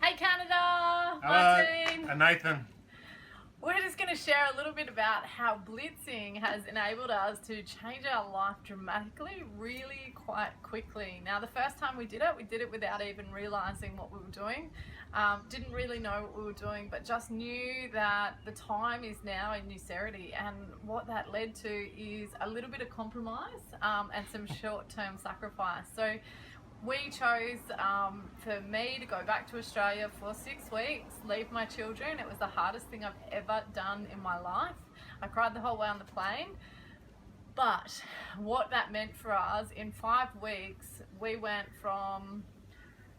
Hey Canada! Hello, Martin! and Nathan. We're just going to share a little bit about how blitzing has enabled us to change our life dramatically, really quite quickly. Now, the first time we did it without even realizing what we were doing. Didn't really know what we were doing, but just knew that the time is now in Nucerity, and what that led to is a little bit of compromise and some short-term sacrifice. So we chose for me to go back to Australia for 6 weeks, leave my children. It was the hardest thing I've ever done in my life. I cried the whole way on the plane. But what that meant for us, in 5 weeks, we went from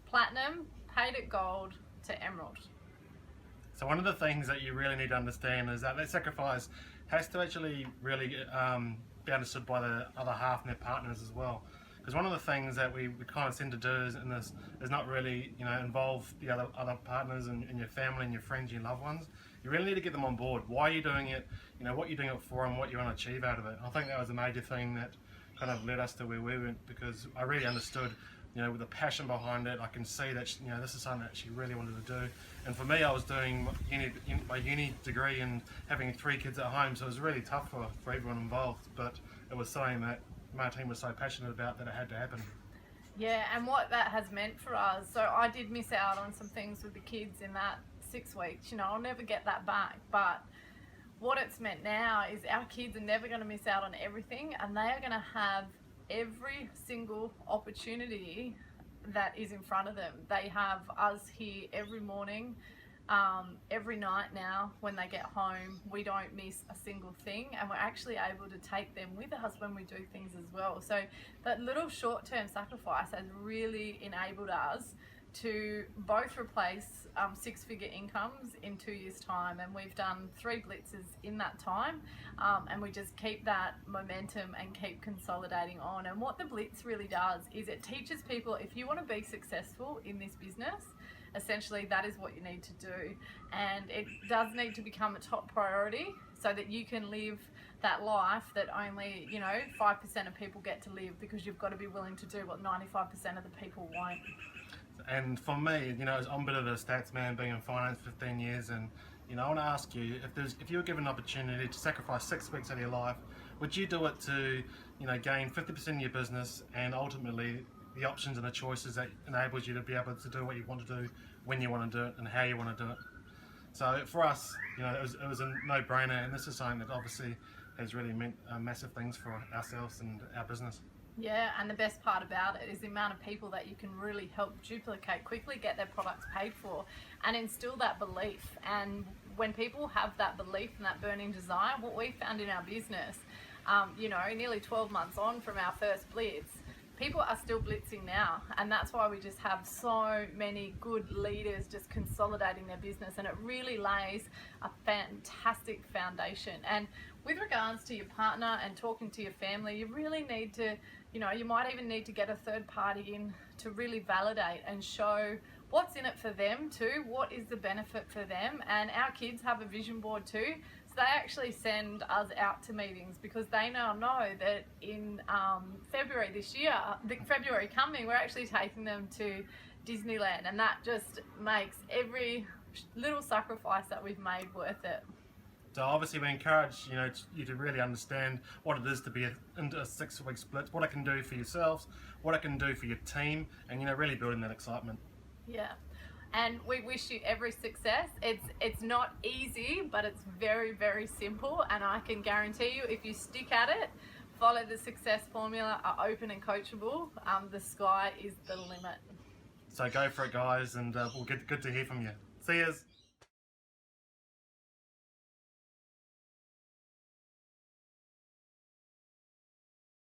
platinum, paid at gold, to emerald. So one of the things that you really need to understand is that sacrifice has to actually really be understood by the other half and their partners as well. Because one of the things that we kind of tend to do is not really involve the other partners and your family and your friends, your loved ones. You really need to get them on board. Why are you doing it? What you're doing it for, and what you want to achieve out of it. I think that was a major thing that kind of led us to where we went, because I really understood, with the passion behind it. I can see that this is something that she really wanted to do. And for me, I was doing my uni degree and having 3 kids at home, so it was really tough for everyone involved. But it was something that Martin was so passionate about that it had to happen. Yeah, and what that has meant for us, so I did miss out on some things with the kids in that 6 weeks. I'll never get that back, but what it's meant now is our kids are never going to miss out on everything, and they are going to have every single opportunity that is in front of them. They have us here every morning, every night now. When they get home, we don't miss a single thing, and we're actually able to take them with us when we do things as well. So that little short-term sacrifice has really enabled us to both replace 6-figure incomes in 2 years' time, and we've done 3 blitzes in that time, and we just keep that momentum and keep consolidating on. And what the blitz really does is it teaches people, if you want to be successful in this business, essentially that is what you need to do, and it does need to become a top priority so that you can live that life that only 5% of people get to live, because you've got to be willing to do what 95% of the people won't. And for me, I'm a bit of a stats man, being in finance 15 years, and I want to ask you, if you were given an opportunity to sacrifice 6 weeks of your life, would you do it to gain 50% of your business, and ultimately the options and the choices that enables you to be able to do what you want to do, when you want to do it, and how you want to do it? So for us, it was a no-brainer, and this is something that obviously has really meant massive things for ourselves and our business. Yeah, and the best part about it is the amount of people that you can really help duplicate quickly, get their products paid for, and instill that belief. And when people have that belief and that burning desire, what we found in our business, nearly 12 months on from our first blitz, people are still blitzing now, and that's why we just have so many good leaders just consolidating their business, and it really lays a fantastic foundation. And with regards to your partner and talking to your family, you really need to, you might even need to get a third party in to really validate and show what's in it for them too, what is the benefit for them. And our kids have a vision board too, so they actually send us out to meetings, because they now know that in February this year, February coming, we're actually taking them to Disneyland, and that just makes every little sacrifice that we've made worth it. So obviously we encourage you to really understand what it is to be into a 6-week split, what it can do for yourselves, what it can do for your team, and really building that excitement. Yeah, and we wish you every success. It's not easy, but it's very, very simple, and I can guarantee you, if you stick at it, follow the success formula, are open and coachable, the sky is the limit. So go for it, guys, and we'll get good to hear from you. See yous.